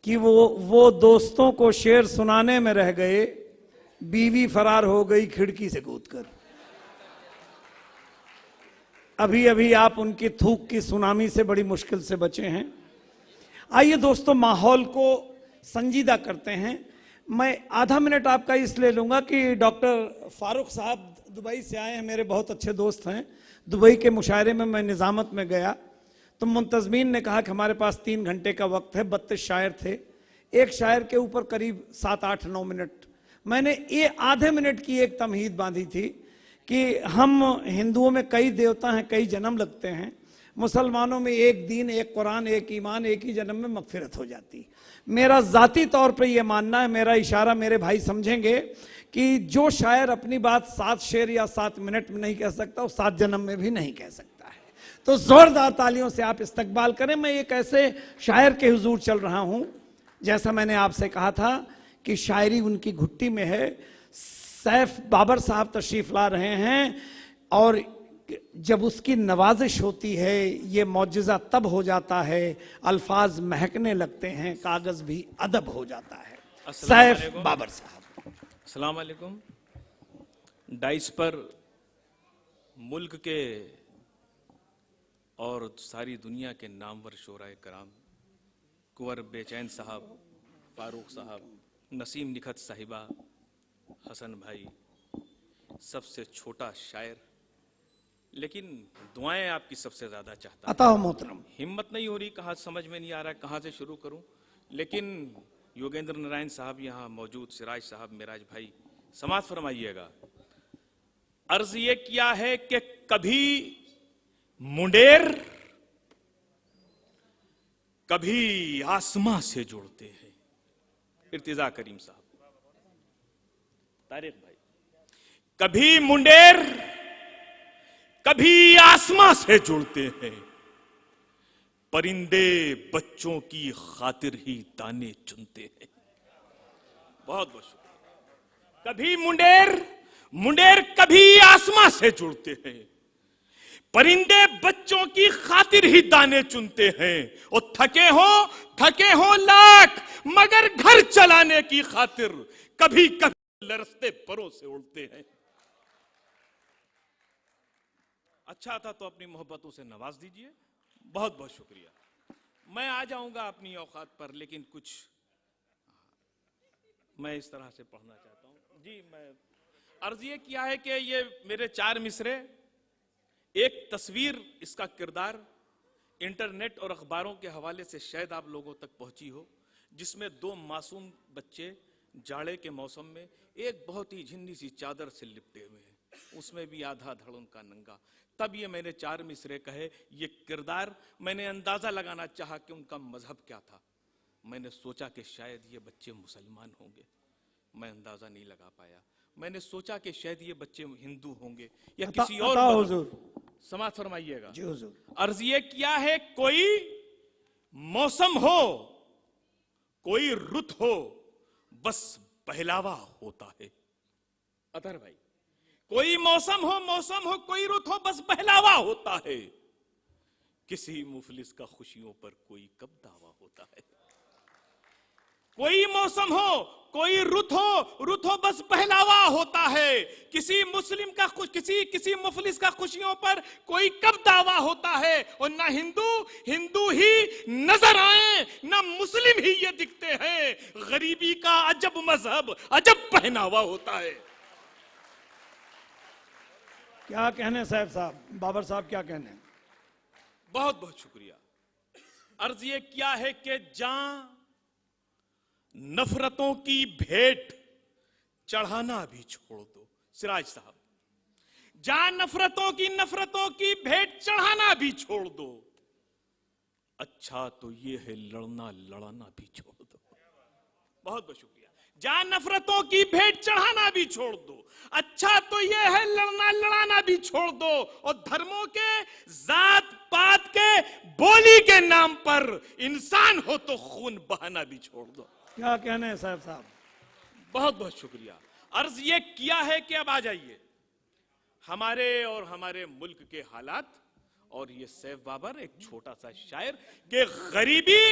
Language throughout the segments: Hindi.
कि वो दोस्तों को शेर सुनाने में रह गए, बीवी फरार हो गई खिड़की से कूदकर। अभी अभी आप उनकी थूक की सुनामी से बड़ी मुश्किल से बचे हैं। आइए दोस्तों, माहौल को संजीदा करते हैं। मैं आधा मिनट आपका इसलिए लूंगा कि डॉक्टर फारूक साहब दुबई से आए हैं, मेरे बहुत अच्छे दोस्त हैं। दुबई के मुशायरे में मैं निजामत में गया तो मुंतजमीन ने कहा कि हमारे पास 3 घंटे का वक्त है। 32 शायर थे, एक शायर के ऊपर करीब 7, 8, 9 मिनट। मैंने ये आधे मिनट की एक तमहीद बांधी थी कि हम हिंदुओं में कई देवता हैं, कई जन्म लगते हैं। मुसलमानों में एक दीन, एक कुरान, एक ईमान, एक ही जन्म में मगफिरत हो जाती। मेरा जाती तौर पे ये मानना है, मेरा इशारा मेरे भाई समझेंगे, कि जो शायर अपनी बात 7 शेर या 7 मिनट में नहीं कह सकता, वो 7 जन्म में भी नहीं कह सकता है। तो जोरदार तालियों से आप इस्तकबाल करें। मैं एक ऐसे शायर के हुजूर चल रहा हूं, जैसा मैंने आपसे कहा था कि शायरी उनकी घुट्टी में है। सैफ बाबर साहब तशरीफ ला रहे हैं और जब उसकी नवाजिश होती है ये मौजज़ा तब हो जाता है, अल्फाज महकने लगते हैं, कागज भी अदब हो जाता है। सैफ बाबर साहब। अस्सलाम वालेकुम। डाइस पर मुल्क के और सारी दुनिया के नामवर शोराए कराम, कुंवर बेचैन साहब, फारूक साहब, नसीम निखत साहिबा, हसन भाई, सबसे छोटा शायर, लेकिन दुआएं आपकी सबसे ज्यादा चाहता अता हो मोहतरम। हिम्मत नहीं हो रही, कहाँ समझ में नहीं आ रहा कहाँ से शुरू करूं, लेकिन योगेंद्र नारायण साहब यहाँ मौजूद, सिराज साहब, मिराज भाई, समाज फरमाइएगा। अर्ज ये किया है कि कभी मुंडेर कभी आसमां से जुड़ते हैं। इर्तिजा करीम साहब, तारिक भाई, कभी मुंडेर कभी आसमां से जुड़ते हैं, परिंदे बच्चों की खातिर ही दाने चुनते हैं। बहुत बहुत शुक्रिया। कभी मुंडेर कभी आसमां से जुड़ते हैं, परिंदे बच्चों की खातिर ही दाने चुनते हैं। और थके हो लाख, मगर घर चलाने की खातिर कभी कभी लरसते परों से उड़ते हैं। अच्छा था तो अपनी मोहब्बतों से नवाज दीजिए। बहुत बहुत शुक्रिया। मैं आ जाऊंगा अपनी औकात पर, लेकिन कुछ मैं इस तरह से पढ़ना चाहता हूं जी। मैं अर्ज ये किया है कि ये मेरे 4 मिसरे, एक तस्वीर, इसका किरदार इंटरनेट और अखबारों के हवाले से शायद आप लोगों तक पहुंची हो, जिसमें 2 मासूम बच्चे जाड़े के मौसम में एक बहुत ही झिन्नी सी चादर से लिपटे हुए हैं, उसमें भी आधा धड़ उनका नंगा। तब ये मैंने 4 मिसरे कहे। ये किरदार मैंने अंदाजा लगाना चाहा कि उनका मजहब क्या था। मैंने सोचा कि शायद ये बच्चे मुसलमान होंगे, मैं अंदाजा नहीं लगा पाया। मैंने सोचा कि शायद ये बच्चे हिंदू होंगे या किसी और मजहब। समाज फरमाइएगा जी हुजूर। अर्ज ये किया है, कोई मौसम हो, कोई रुत हो, बस पहलावा होता है। अतर भाई, कोई मौसम हो, कोई रुत हो, बस बहलावा होता है। किसी मुफलिस का खुशियों पर कोई कब दावा होता है। कोई मौसम हो, कोई रुत हो, बस पहलावा होता है। किसी मुफलिस का खुशियों पर कोई कब दावा होता है। और ना हिंदू ही नजर आए, ना मुस्लिम ही ये दिखते हैं। गरीबी का अजब मजहब, अजब पहनावा होता है। क्या कहने साहब बाबर साहब, क्या कहने। बहुत बहुत शुक्रिया। अर्ज ये क्या है कि जहां नफरतों की भेंट चढ़ाना भी छोड़ दो। सिराज साहब, जहां नफरतों की भेंट चढ़ाना भी छोड़ दो, अच्छा तो ये है लड़ाना भी छोड़ दो। बहुत बहुत शुक्रिया। जहां नफरतों की भेंट चढ़ाना भी छोड़ दो, अच्छा तो ये है लड़ाना भी छोड़ दो। और धर्मों के, जात पात के, बोली के नाम पर इंसान हो तो खून बहाना भी छोड़ दो। क्या कहने हैं साहब। बहुत बहुत शुक्रिया। अर्ज ये किया है कि अब आ जाइए हमारे और हमारे मुल्क के हालात। और ये सैफ बाबर, एक छोटा सा शायर, कि गरीबी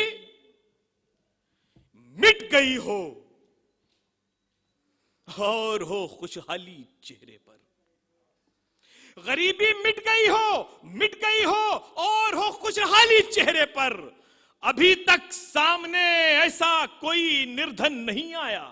गई हो और हो खुशहाली चेहरे पर। गरीबी मिट गई हो और हो खुशहाली चेहरे पर। अभी तक सामने ऐसा कोई निर्धन नहीं आया।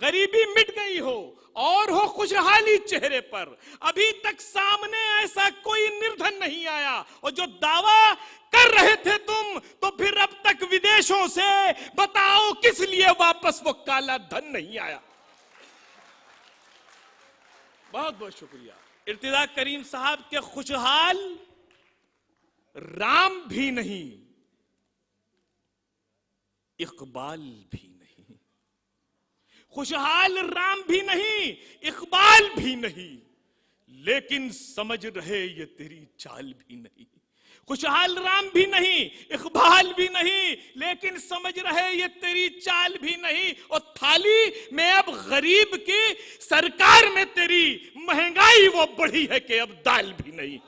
गरीबी मिट गई हो और हो खुशहाली चेहरे पर। अभी तक सामने ऐसा कोई निर्धन नहीं आया। और जो दावा कर रहे थे तुम, तो फिर अब तक विदेशों से बताओ किस लिए वापस वो काला धन नहीं आया। बहुत बहुत शुक्रिया। इर्तिजा करीम साहब के खुशहाल राम भी नहीं, इकबाल भी नहीं। खुशहाल राम भी नहीं, इकबाल भी नहीं, लेकिन समझ रहे ये तेरी चाल भी नहीं। खुशहाल राम भी नहीं, इकबाल भी नहीं, लेकिन समझ रहे ये तेरी चाल भी नहीं। और थाली में अब गरीब की सरकार में तेरी महंगाई वो बढ़ी है कि अब दाल भी नहीं।